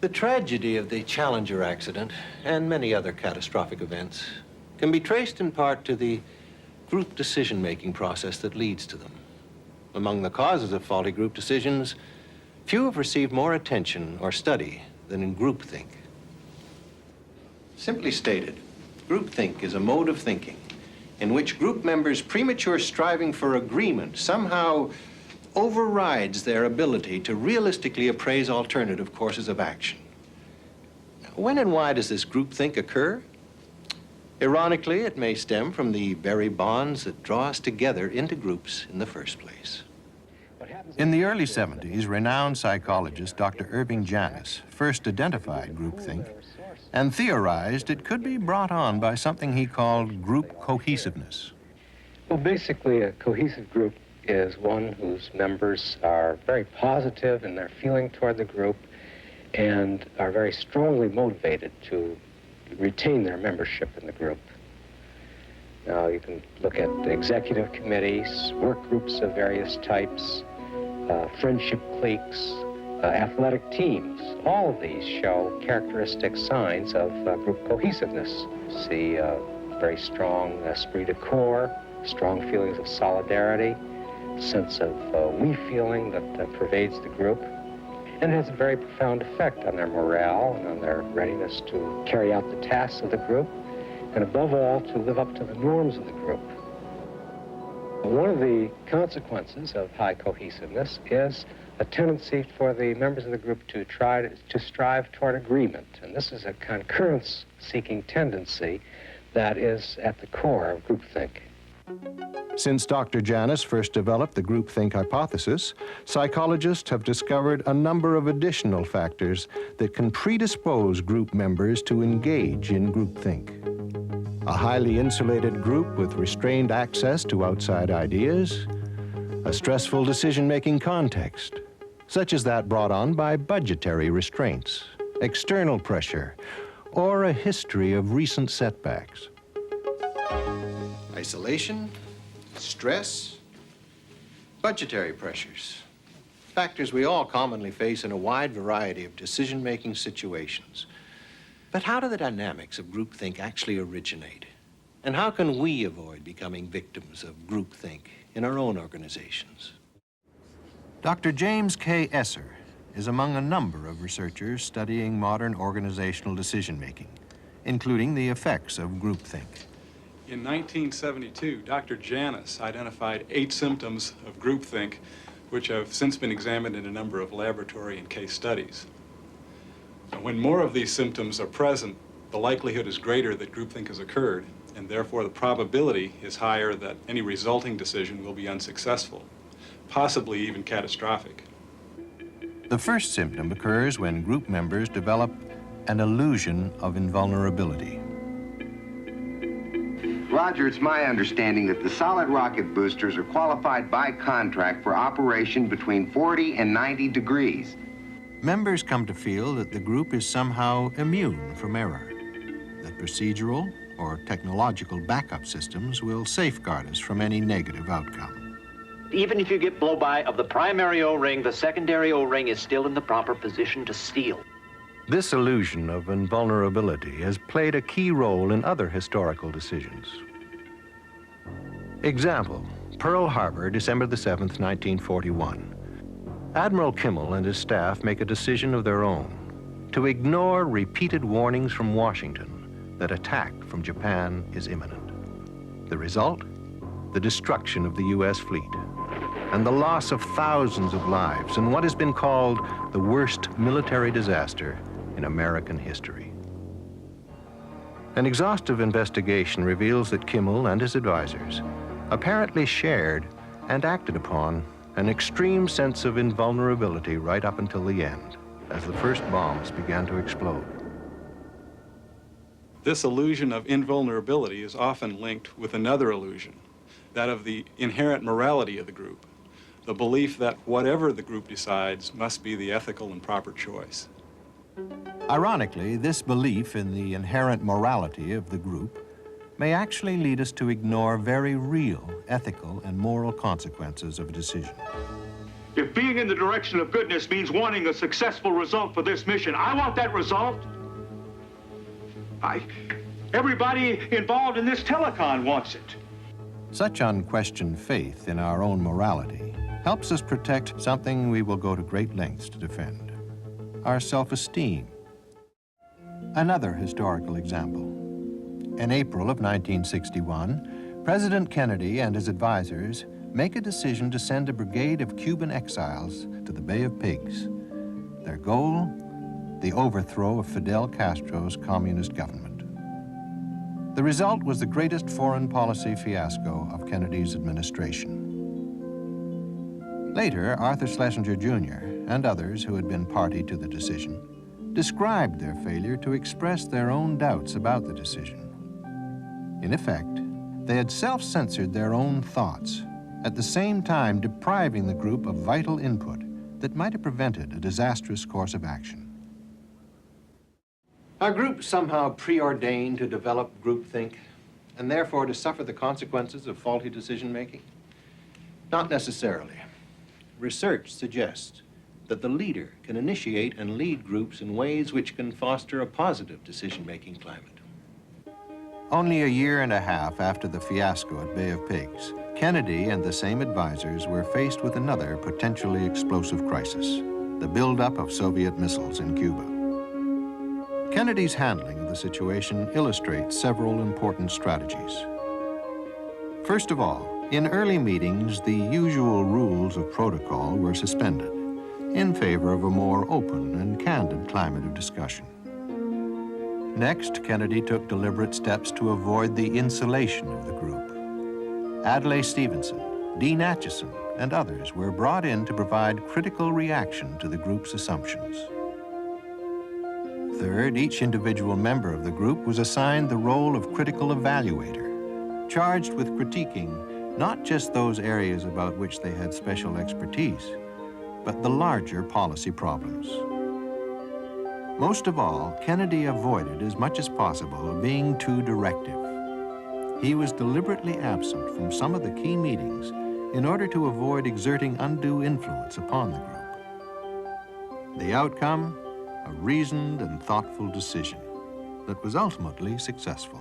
The tragedy of the Challenger accident and many other catastrophic events can be traced in part to the group decision-making process that leads to them. Among the causes of faulty group decisions, few have received more attention or study than in groupthink. Simply stated, groupthink is a mode of thinking in which group members' premature striving for agreement somehow overrides their ability to realistically appraise alternative courses of action. Now, when and why does this groupthink occur? Ironically, it may stem from the very bonds that draw us together into groups in the first place. In the early 70s, renowned psychologist Dr. Irving Janis first identified groupthink and theorized it could be brought on by something he called group cohesiveness. Well, basically, a cohesive group is one whose members are very positive in their feeling toward the group and are very strongly motivated to retain their membership in the group. Now, you can look at executive committees, work groups of various types, friendship cliques, athletic teams. All of these show characteristic signs of group cohesiveness. See very strong esprit de corps, strong feelings of solidarity, sense of we feeling that pervades the group, and it has a very profound effect on their morale and on their readiness to carry out the tasks of the group, and above all, to live up to the norms of the group. One of the consequences of high cohesiveness is a tendency for the members of the group to strive toward agreement, and this is a concurrence-seeking tendency that is at the core of groupthink. Since Dr. Janis first developed the groupthink hypothesis, psychologists have discovered a number of additional factors that can predispose group members to engage in groupthink. A highly insulated group with restrained access to outside ideas, a stressful decision-making context, such as that brought on by budgetary restraints, external pressure, or a history of recent setbacks. Isolation, stress, budgetary pressures, factors we all commonly face in a wide variety of decision-making situations. But how do the dynamics of groupthink actually originate? And how can we avoid becoming victims of groupthink in our own organizations? Dr. James K. Esser is among a number of researchers studying modern organizational decision-making, including the effects of groupthink. In 1972, Dr. Janis identified 8 symptoms of groupthink, which have since been examined in a number of laboratory and case studies. When more of these symptoms are present, the likelihood is greater that groupthink has occurred, and therefore the probability is higher that any resulting decision will be unsuccessful, possibly even catastrophic. The first symptom occurs when group members develop an illusion of invulnerability. Roger, it's my understanding that the solid rocket boosters are qualified by contract for operation between 40 and 90 degrees. Members come to feel that the group is somehow immune from error, that procedural or technological backup systems will safeguard us from any negative outcome. Even if you get blow-by of the primary O-ring, the secondary O-ring is still in the proper position to steal. This illusion of invulnerability has played a key role in other historical decisions. Example, Pearl Harbor, December the 7th, 1941. Admiral Kimmel and his staff make a decision of their own to ignore repeated warnings from Washington that attack from Japan is imminent. The result? The destruction of the U.S. fleet and the loss of thousands of lives in what has been called the worst military disaster in American history. An exhaustive investigation reveals that Kimmel and his advisors apparently shared and acted upon an extreme sense of invulnerability right up until the end, as the first bombs began to explode. This illusion of invulnerability is often linked with another illusion, that of the inherent morality of the group, the belief that whatever the group decides must be the ethical and proper choice. Ironically, this belief in the inherent morality of the group may actually lead us to ignore very real ethical and moral consequences of a decision. If being in the direction of goodness means wanting a successful result for this mission, I want that result. Everybody involved in this telecon wants it. Such unquestioned faith in our own morality helps us protect something we will go to great lengths to defend: our self-esteem. Another historical example. In April of 1961, President Kennedy and his advisors make a decision to send a brigade of Cuban exiles to the Bay of Pigs. Their goal? The overthrow of Fidel Castro's communist government. The result was the greatest foreign policy fiasco of Kennedy's administration. Later, Arthur Schlesinger Jr. and others who had been party to the decision described their failure to express their own doubts about the decision. In effect, they had self-censored their own thoughts, at the same time depriving the group of vital input that might have prevented a disastrous course of action. Are groups somehow preordained to develop groupthink and therefore to suffer the consequences of faulty decision-making? Not necessarily. Research suggests that the leader can initiate and lead groups in ways which can foster a positive decision-making climate. Only a year and a half after the fiasco at Bay of Pigs, Kennedy and the same advisors were faced with another potentially explosive crisis: the buildup of Soviet missiles in Cuba. Kennedy's handling of the situation illustrates several important strategies. First of all, in early meetings, the usual rules of protocol were suspended in favor of a more open and candid climate of discussion. Next, Kennedy took deliberate steps to avoid the insulation of the group. Adlai Stevenson, Dean Acheson, and others were brought in to provide critical reaction to the group's assumptions. Third, each individual member of the group was assigned the role of critical evaluator, charged with critiquing not just those areas about which they had special expertise, but the larger policy problems. Most of all, Kennedy avoided as much as possible being too directive. He was deliberately absent from some of the key meetings in order to avoid exerting undue influence upon the group. The outcome? A reasoned and thoughtful decision that was ultimately successful.